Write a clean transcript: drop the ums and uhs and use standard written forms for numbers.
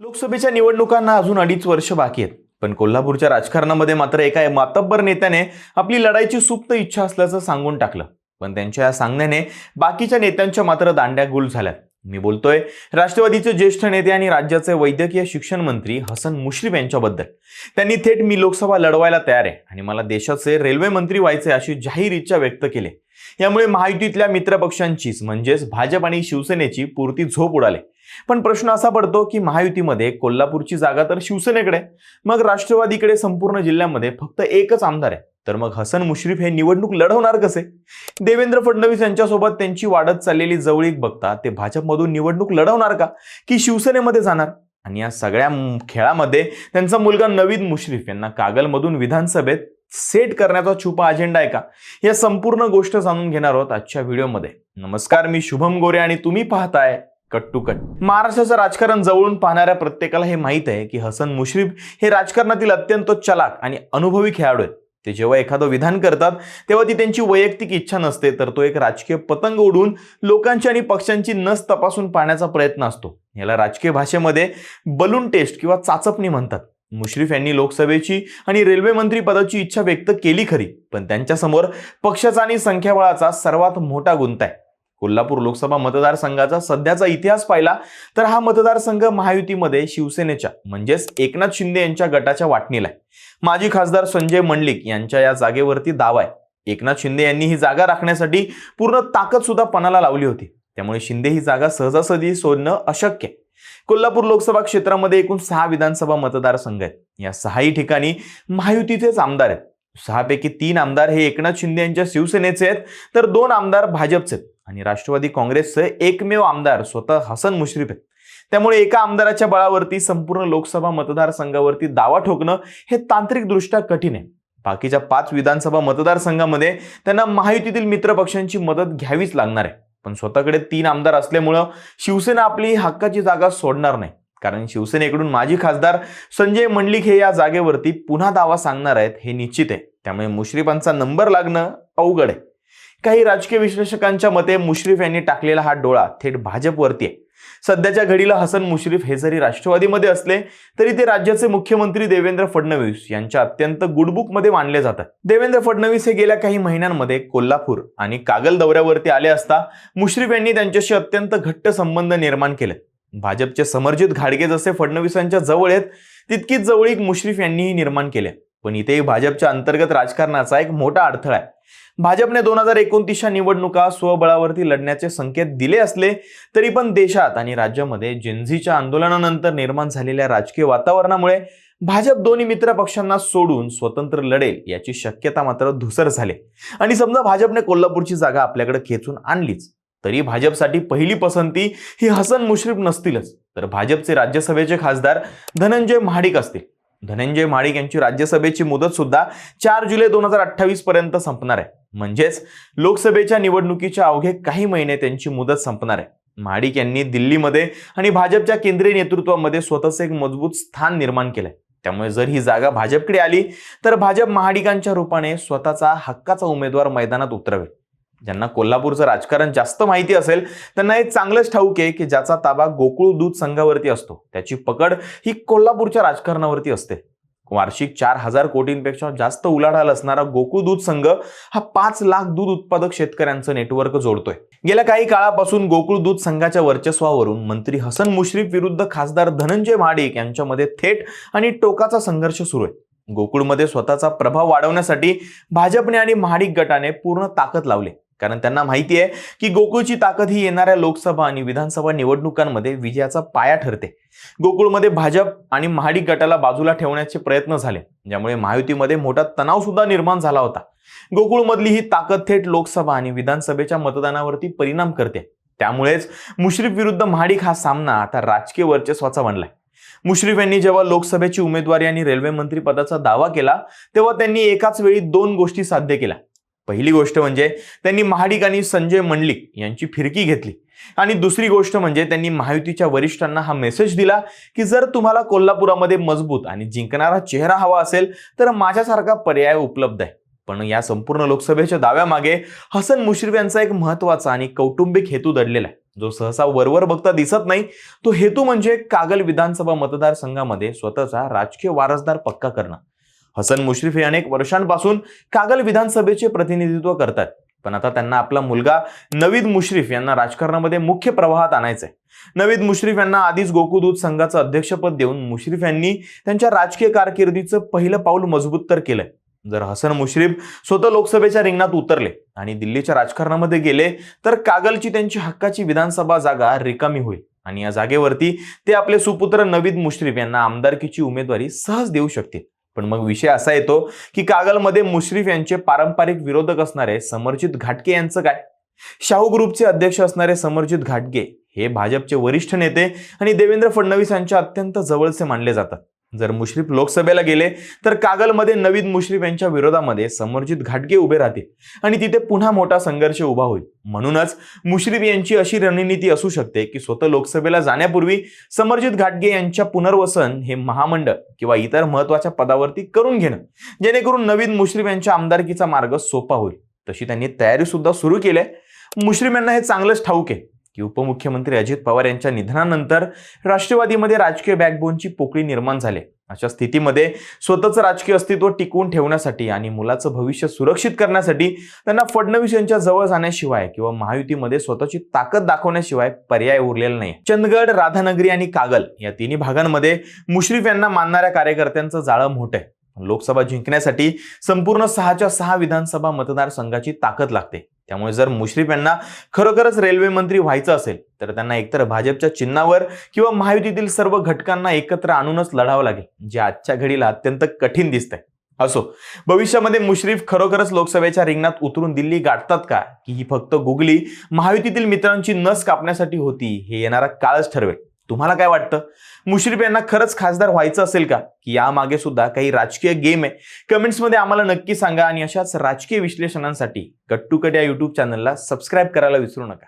लोकसभेच्या निवडणुकांना अजून 2.5 वर्ष बाकी आहेत. पण कोल्हापूरच्या राजकारणामध्ये मात्र एका मातब्बर नेत्याने आपली लढाईची सुप्त इच्छा असल्याचं सांगून टाकलं. पण त्यांच्या या सांगण्याने बाकीच्या नेत्यांच्या मात्र दांड्या गुल झाल्यात. मी बोलतोय राष्ट्रवादीचे ज्येष्ठ नेते आणि राज्याचे वैद्यकीय शिक्षण मंत्री हसन मुश्रीफ यांच्याबद्दल. त्यांनी थेट मी लोकसभा लढवायला तयार आहे आणि मला देशाचे रेल्वे मंत्री व्हायचे अशी जाहीर इच्छा व्यक्त केली. यामुळे महायुतीतल्या मित्रपक्षांचीच म्हणजेच भाजप आणि शिवसेनेची पुरती झोप उडाली. पण प्रश्न असा पडतो की महायुतीमध्ये कोल्हापूरची जागा तर शिवसेनेकडे, मग राष्ट्रवादीकडे संपूर्ण जिल्ह्यामध्ये फक्त एकच आमदार आहे. तर मग हसन मुश्रीफ हे निवडणूक लढवणार कसे? देवेंद्र फडणवीस यांच्यासोबत त्यांची वाढत चाललेली जवळीक बघता ते भाजपमधून निवडणूक लढवणार का की शिवसेनेमध्ये जाणार? आणि या सगळ्या खेळामध्ये त्यांचा मुलगा नवीद मुश्रीफ यांना कागलमधून विधानसभेत सेट करण्याचा छुपा अजेंडा आहे का? या संपूर्ण गोष्ट जाणून घेणार आहोत आजच्या व्हिडिओमध्ये. नमस्कार, मी शुभम गोरे आणि तुम्ही पाहताय कट टू कट. महाराष्ट्राचं राजकारण जवळून पाहणाऱ्या प्रत्येकाला हे माहित आहे की हसन मुश्रीफ हे राजकारणातील अत्यंत चलाक आणि अनुभवी खेळाडू आहेत. ते जेव्हा एखादं विधान करतात तेव्हा ती त्यांची वैयक्तिक इच्छा नसते, तर तो एक राजकीय पतंग उडून लोकांची आणि पक्षांची नस तपासून पाहण्याचा प्रयत्न असतो. याला राजकीय भाषेमध्ये बलून टेस्ट किंवा चाचपणी म्हणतात. मुश्रीफ यांनी लोकसभेची आणि रेल्वे मंत्री पदाची इच्छा व्यक्त केली खरी, पण त्यांच्यासमोर पक्षाचा आणि संख्याबळाचा सर्वात मोठा गुंता आहे. कोल्हापूर लोकसभा मतदारसंघाचा सध्याचा इतिहास पाहिला तर हा मतदारसंघ महायुतीमध्ये शिवसेनेच्या म्हणजेच एकनाथ शिंदे यांच्या गटाच्या वाटणीला आहे. माजी खासदार संजय मंडलिक यांच्या या जागेवरती दावा आहे. एकनाथ शिंदे यांनी ही जागा राखण्यासाठी पूर्ण ताकद सुद्धा पणाला लावली होती. त्यामुळे शिंदे ही जागा सहजासहजी सोडणं अशक्य आहे. कोल्हापूर लोकसभा क्षेत्रामध्ये एकूण 6 विधानसभा मतदारसंघ आहेत. या 6ही ठिकाणी महायुतीचेच आमदार आहेत. 6 पैकी 3 आमदार हे एकनाथ शिंदे यांच्या शिवसेनेचे आहेत, तर 2 आमदार भाजपचे आहेत आणि राष्ट्रवादी काँग्रेसचे एकमेव आमदार स्वतः हसन मुश्रीफ आहेत. त्यामुळे एका आमदाराच्या बळावरती संपूर्ण लोकसभा मतदारसंघावरती दावा ठोकणं हे तांत्रिकदृष्ट्या कठीण आहे. बाकीच्या 5 विधानसभा मतदारसंघामध्ये त्यांना महायुतीतील मित्रपक्षांची मदत घ्यावीच लागणार आहे. पण स्वतःकडे 3 आमदार असल्यामुळं शिवसेना आपली हक्काची जागा सोडणार नाही, कारण शिवसेनेकडून माजी खासदार संजय मंडलिक हे या जागेवरती पुन्हा दावा सांगणार आहेत हे निश्चित आहे. त्यामुळे मुश्रीफांचा नंबर लागणं अवघड आहे. काही राजकीय विश्लेषकांच्या मते मुश्रीफ यांनी टाकलेला हा डोळा थेट भाजपवरती आहे. सध्याच्या घडीला हसन मुश्रीफ हे जरी राष्ट्रवादीमध्ये असले तरी ते राज्याचे मुख्यमंत्री देवेंद्र फडणवीस यांच्या अत्यंत गुडबुकमध्ये मानले जातात. देवेंद्र फडणवीस हे गेल्या काही महिन्यांमध्ये कोल्हापूर आणि कागल दौऱ्यावरती आले असता मुश्रीफ यांनी त्यांच्याशी अत्यंत घट्ट संबंध निर्माण केले. भाजपचे समर्जित घाडगे जसे फडणवीसांच्या जवळ आहेत तितकीच जवळीक मुश्रीफ यांनीही निर्माण केले. पण इथेही भाजपच्या अंतर्गत राजकारणाचा एक मोठा अडथळा आहे. भाजपने 2029च्या निवडणुका स्वबळावरती लढण्याचे संकेत दिले असले तरी पण देशात आणि राज्यामध्ये जेनझीच्या आंदोलनानंतर निर्माण झालेल्या राजकीय वातावरणामुळे भाजप दोन्ही मित्र पक्षांना सोडून स्वतंत्र लढेल याची शक्यता मात्र धुसर झाली. आणि समजा भाजपने कोल्हापूरची जागा आपल्याकडे खेचून आणलीच तरी भाजपसाठी पहिली पसंती ही हसन मुश्रीफ नसतीलच, तर भाजपचे राज्यसभेचे खासदार धनंजय महाडिक असतील. धनंजय महाडिक यांची राज्यसभेची मुदत सुद्धा 4 जुलै 2028 पर्यंत संपणार आहे. म्हणजेच लोकसभेच्या निवडणुकीच्या अवघे काही महिने त्यांची मुदत संपणार आहे. महाडिक यांनी दिल्लीमध्ये आणि भाजपच्या केंद्रीय नेतृत्वामध्ये स्वतःचे एक मजबूत स्थान निर्माण केलंय. त्यामुळे जर ही जागा भाजपकडे आली तर भाजप महाडिकांच्या रूपाने स्वतःचा हक्काचा उमेदवार मैदानात उतरवेल. ज्यांना कोल्हापूरचं राजकारण जास्त माहिती असेल त्यांना हे चांगलंच ठाऊक आहे की ज्याचा ताबा गोकुळ दूध संघावरती असतो त्याची पकड ही कोल्हापूरच्या राजकारणावरती असते. वार्षिक 4,000 कोटींपेक्षा जास्त उलाढाल असणारा गोकुळ दूध संघ हा 5 लाख दूध उत्पादक शेतकऱ्यांचं नेटवर्क जोडतोय. गेल्या काही काळापासून गोकुळ दूध संघाच्या वर्चस्वावरून मंत्री हसन मुश्रीफ विरुद्ध खासदार धनंजय महाडिक यांच्यामध्ये थेट आणि टोकाचा संघर्ष सुरू आहे. गोकुळमध्ये स्वतःचा प्रभाव वाढवण्यासाठी भाजपने आणि महाडिक गटाने पूर्ण ताकद लावली, कारण त्यांना माहिती आहे की गोकुळची ताकद ही येणाऱ्या लोकसभा आणि विधानसभा निवडणुकांमध्ये विजयाचा पाया ठरते. गोकुळमध्ये भाजप आणि महाडिक गटाला बाजूला ठेवण्याचे प्रयत्न झाले, ज्यामुळे महायुतीमध्ये मोठा तणाव सुद्धा निर्माण झाला होता. गोकुळमधली ही ताकद थेट लोकसभा आणि विधानसभेच्या मतदानावरती परिणाम करते. त्यामुळेच मुश्रीफ विरुद्ध महाडिक हा सामना आता राजकीय वर्चस्वाचा बनलाय. मुश्रीफ यांनी जेव्हा लोकसभेची उमेदवारी आणि रेल्वे मंत्री पदाचा दावा केला तेव्हा त्यांनी एकाच वेळी 2 गोष्टी साध्य केल्या. पहिली गोष्ट म्हणजे त्यांनी महाडिक आणि संजय मंडलिक यांची फिरकी घेतली आणि दुसरी गोष्ट म्हणजे त्यांनी महायुतीच्या वरिष्ठांना हा मेसेज दिला की जर तुम्हाला कोल्हापुरामध्ये मजबूत आणि जिंकणारा चेहरा हवा असेल तर माझ्यासारखा पर्याय उपलब्ध आहे. पण या संपूर्ण लोकसभेच्या दाव्यामागे हसन मुश्रीफ यांचा एक महत्त्वाचा आणि कौटुंबिक हेतू दडलेला आहे. जो सहसा वरवर बघता दिसत नाही तो हेतू म्हणजे कागल विधानसभा मतदारसंघामध्ये स्वतःचा राजकीय वारसदार पक्का करणं. हसन मुश्रीफ हे अनेक वर्षांपासून कागल विधानसभेचे प्रतिनिधित्व करतात, पण आता त्यांना आपला मुलगा नवीद मुश्रीफ यांना राजकारणामध्ये मुख्य प्रवाहात आणायचंय. नवीद मुश्रीफ यांना आधीच गोकुळ संघाचं अध्यक्षपद देऊन मुश्रीफ यांनी त्यांच्या राजकीय कारकिर्दीचं पहिलं पाऊल मजबूत तर केलंय. जर हसन मुश्रीफ स्वतः लोकसभेच्या रिंगणात उतरले आणि दिल्लीच्या राजकारणामध्ये गेले तर कागलची त्यांची हक्काची विधानसभा जागा रिकामी होईल आणि या जागेवरती ते आपले सुपुत्र नवीद मुश्रीफ यांना आमदारकीची उमेदवारी सहज देऊ शकतील. पण मग विषय असा येतो की कागलमध्ये मुश्रीफ यांचे पारंपरिक विरोधक असणारे समरजित घाटगे यांचं काय? शाहू ग्रुपचे अध्यक्ष असणारे समरजित घाटगे हे भाजपचे वरिष्ठ नेते आणि देवेंद्र फडणवीस यांच्या अत्यंत जवळचे मानले जातात. जर मुश्रीफ लोकसभेला गेले तर कागलमध्ये नवीद मुश्रीफ यांच्या विरोधामध्ये समरजित घाटगे उभे राहतील आणि तिथे पुन्हा मोठा संघर्ष उभा होईल. म्हणूनच मुश्रीफ यांची अशी रणनीती असू शकते की स्वतः लोकसभेला जाण्यापूर्वी समरजित घाटगे यांच्या पुनर्वसन हे महामंडळ किंवा इतर महत्वाच्या पदावरती करून घेणं, जेणेकरून नवीद मुश्रीफ यांच्या आमदारकीचा मार्ग सोपा होईल. तशी त्यांनी तयारी सुद्धा सुरू केली आहे. मुश्रीफ यांना हे चांगलंच ठाऊक आहे की उपमुख्यमंत्री अजित पवार यांच्या निधनानंतर राष्ट्रवादीमध्ये राजकीय बॅकबोनची पोकळी निर्माण झाली. अशा स्थितीमध्ये स्वतःचं राजकीय अस्तित्व टिकवून ठेवण्यासाठी आणि मुलाचं भविष्य सुरक्षित करण्यासाठी त्यांना फडणवीस यांच्या जवळ जाण्याशिवाय किंवा महायुतीमध्ये स्वतःची ताकद दाखवण्याशिवाय पर्याय उरलेला नाही. चंदगड, राधानगरी आणि कागल या तिन्ही भागांमध्ये मुश्रीफ यांना मानणाऱ्या कार्यकर्त्यांचं जाळं मोठं आहे. लोकसभा जिंकण्यासाठी संपूर्ण 6च्या 6 विधानसभा मतदारसंघाची ताकद लागते. त्यामुळे जर मुश्रीफ यांना खरोखरच रेल्वे मंत्री व्हायचं असेल तर त्यांना एकतर भाजपच्या चिन्हावर किंवा महायुतीतील सर्व घटकांना एकत्र आणूनच लढावं लागेल, जे आजच्या घडीला अत्यंत कठीण दिसतंय. असो, भविष्यामध्ये मुश्रीफ खरोखरच लोकसभेच्या रिंगणात उतरून दिल्ली गाठतात का, की ही फक्त गुगली महायुतीतील मित्रांची नस कापण्यासाठी होती, हे येणारा काळच ठरवेल. तुम्हाला काय वाटतं? मुश्रीफ यांना खरंच खासदार व्हायचं असेल का, की यामागे सुद्धा काही राजकीय गेम आहे? कमेंट्समध्ये आम्हाला नक्की सांगा आणि अशाच राजकीय विश्लेषणांसाठी कट टू कट या युट्यूब चॅनलला सबस्क्राईब करायला विसरू नका.